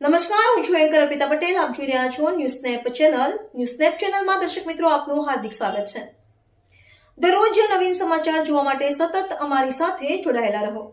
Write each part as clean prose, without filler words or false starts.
નમસ્કાર, હું છું એન્કર અર્પિતા પટેલ. આપ જોઈ રહ્યા છો news snap channel. News snap ચેનલમાં દર્શક મિત્રો આપનું હાર્દિક સ્વાગત છે. દરરોજ નવીન સમાચાર જોવા માટે સતત અમારી સાથે જોડાયેલા રહો.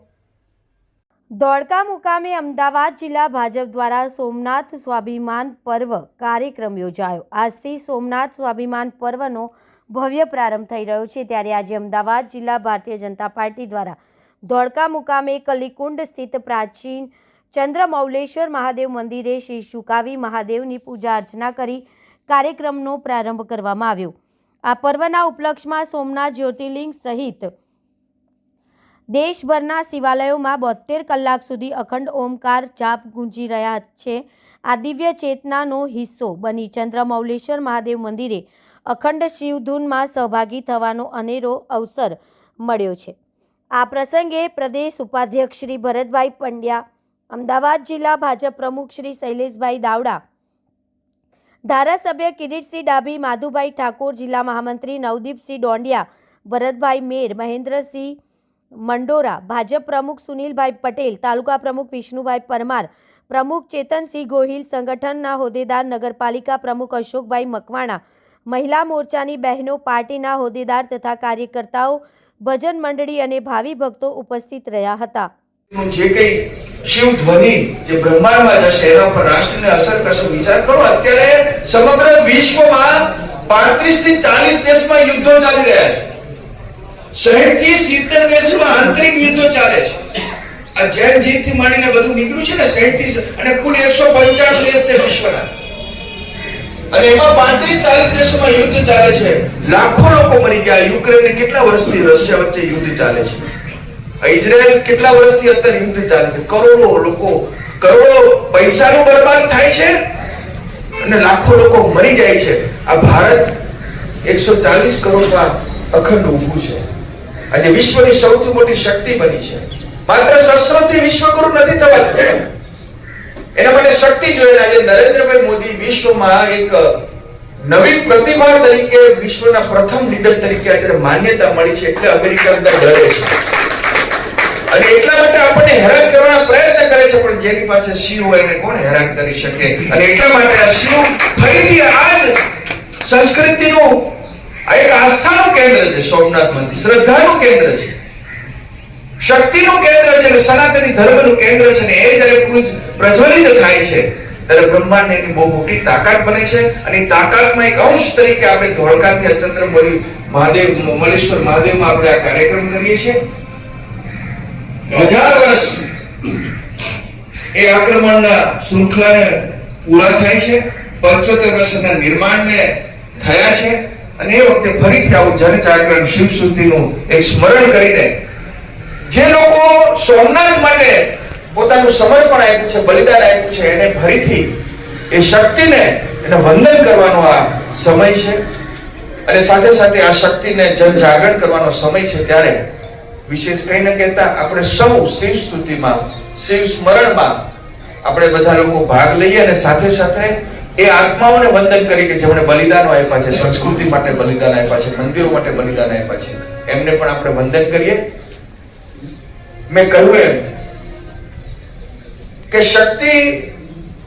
ધોળકા મુકામે અમદાવાદ જિલ્લા ભાજપ દ્વારા સોમનાથ સ્વાભિમાન પર્વ કાર્યક્રમ યોજાયો. આજથી સોમનાથ સ્વાભિમાન પર્વનો ભવ્ય પ્રારંભ થઈ રહ્યો છે. ત્યારે આજે અમદાવાદ જિલ્લા ભારતીય જનતા પાર્ટી દ્વારા ધોળકા મુકામે કલીકુંડ સ્થિત પ્રાચીન ચંદ્રમૌલેશ્વર મહાદેવ મંદિરે શીશ ઝુકાવી મહાદેવની પૂજા અર્ચના કરી કાર્યક્રમનો પ્રારંભ કરવામાં આવ્યો. આ પર્વના ઉપલક્ષમાં સોમનાથ જ્યોતિર્લિંગ સહિત દેશભરના શિવાલયોમાં 72 કલાક સુધી અખંડ ઓમકાર જાપ ગુંજી રહ્યા છે. આ દિવ્ય ચેતનાનો હિસ્સો બની ચંદ્રમૌલેશ્વર મહાદેવ મંદિરે અખંડ શિવધૂનમાં સહભાગી થવાનો અનેરો અવસર મળ્યો છે. આ પ્રસંગે પ્રદેશ ઉપાધ્યક્ષ શ્રી ભરતભાઈ પંડ્યા, અમદાવાદ જિલ્લા ભાજપ પ્રમુખ શ્રી શૈલેષભાઈ દાવડા, ધારાસભ્ય કિરીટસિંહ ડાભી, માધુભાઈ ઠાકોર, જિલ્લા મહામંત્રી નવદીપસિંહ ડોંડિયા, ભરતભાઈ મેર, મહેન્દ્રસિંહ મંડોરા, ભાજપ પ્રમુખ સુનિલભાઈ પટેલ, તાલુકા પ્રમુખ વિષ્ણુભાઈ પરમાર, પ્રમુખ ચેતનસિંહ ગોહિલ, સંગઠનના હોદ્દેદાર, નગરપાલિકા પ્રમુખ અશોકભાઈ મકવાણા, મહિલા મોરચાની બહેનો, પાર્ટીના હોદ્દેદાર તથા કાર્યકર્તાઓ, ભજન મંડળી અને ભાવિ ભક્તો ઉપસ્થિત રહ્યા હતા. જે કઈ શિવ ધ્વનિ જે બ્રહ્માંડમાં જશે એના પર રાષ્ટ્રને અસર કરશે. વિચાર કરો, અત્યારે સમગ્ર વિશ્વમાં 35 થી 40 દેશમાં યુદ્ધો ચાલી રહ્યા છે. 60 થી 70 દેશમાં આંતરિક યુદ્ધો ચાલે છે. આ જૈન જીત થી માંડીને બધું નીકળ્યું છે ને 60 અને કુલ 195 દેશ છે વિશ્વના, અને એમાં 35-40 દેશોમાં યુદ્ધ ચાલે છે. લાખો લોકો મરી ગયા. યુક્રેન કેટલા વર્ષથી રશિયા વચ્ચે યુદ્ધ ચાલે છે. ઇઝરાયલ કેટલા વર્ષથી અત્યારે યુદ્ધ ચાલે છે. કરોડો લોકો, કરોડો પૈસાનું બરબાદ થાય છે અને લાખો લોકો મરી જાય છે. આ ભારત 140 કરોડમાં અખંડ ઊભું છે. આજે વિશ્વની સૌથી મોટી શક્તિ બની છે. માત્ર શસ્ત્રોથી વિશ્વગુરુ નથી થવાતું, એના માટે શક્તિ જોઈએ. આજે નરેન્દ્રભાઈ મોદી વિશ્વમાં એક નવી પ્રતિભા તરીકે, વિશ્વના પ્રથમ લીડર તરીકે અત્યારે માન્યતા મળી છે. એટલે અમેરિકા અંદર ડરે છે અને એટલા માટે આપણને હેરાન કરવાના પ્રયત્ન કરે છે. પણ જેની પાસે શિવ હોય એને કોણ હેરાન કરી શકે? અને એટલા માટે આ શિવ ફરીથી આજ સંસ્કૃતિનું એક આસ્થાનું કેન્દ્ર છે. સોમનાથ મંદિર શ્રદ્ધાનું કેન્દ્ર છે, શક્તિનું કેન્દ્ર છે, સનાતની ધર્મનું કેન્દ્ર છે. અને એ જ્યારે પ્રજ્વલિત થાય છે ત્યારે બ્રહ્માંડ એની બહુ મોટી તાકાત બને છે. અને તાકાતમાં એક અંશ તરીકે આપણે ધોળકાથી ચંદ્રમૌલી મહાદેવ મલેશ્વર મહાદેવમાં આપણે આ કાર્યક્રમ કરીએ છીએ. 1000 વર્ષ એ આક્રમણના શૃંખલાને પૂરા થાય છે. 75 વર્ષના નિર્માણને થયા છે. અને એ વખતે ફરીથી આવું જનજાગરણ શિવસ્તુતિનું એક સ્મરણ કરીને જે લોકો સોમનાથ માટે પોતાનું સમર્પણ આપ્યું છે, બલિદાન આપ્યું છે, એને ફરીથી એ શક્તિને એને વંદન કરવાનો આ સમય છે. અને સાથે સાથે આ શક્તિને જનજાગરણ કરવાનો સમય છે. ત્યારે વિશેષ કઈ ન કહેતા આપણે સૌ શિવ સ્તુતિમાં, શિવ સ્મરણમાં આપણે બધા લોકો ભાગ લઈએ અને સાથે સાથે એ આત્માઓને વંદન કરી કે જેમણે બલિદાનો આપ્યા છે, સંસ્કૃતિ માટે બલિદાન આપ્યા છે, મંદિરો માટે બલિદાન આપ્યા છે, એમને પણ આપણે વંદન કરીએ. મેં કહ્યું એમ કે શક્તિ,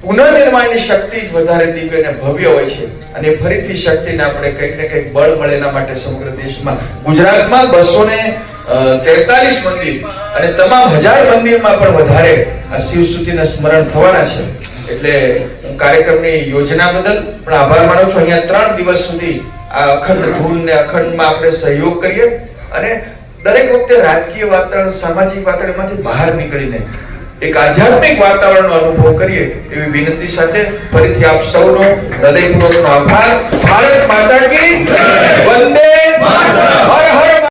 પુનર્નિર્માણની શક્તિ જ વધારે દિવ્ય અને ભવ્ય હોય છે. અને ફરીથી શક્તિને આપણે કંઈક ને કંઈક બળ મળે એના માટે સમગ્ર દેશમાં, ગુજરાતમાં 243 મંદિર અને તમામ 1000 મંદિરમાં પણ વધારે આ શિવસ્તુતિના સ્મરણ થવાના છે. એટલે હું કાર્યક્રમની યોજના બદલ પણ આભાર માનું છું. અહીંયા 3 દિવસ સુધી આ અખંડ ધૂનને અખંડમાં આપણે સહયોગ કરીએ અને દરેક વખતે રાજકીય વાતાવરણ, સામાજિક વાતાવરણમાંથી બહાર નીકળીને એક આધ્યાત્મિક વાતાવરણનો અનુભવ કરીએ એવી વિનંતી સાથે ફરીથી આપ સૌનો હૃદયપૂર્વકનો આભાર. ભારત માતા કી જય. વંદે માતરમ. હર હર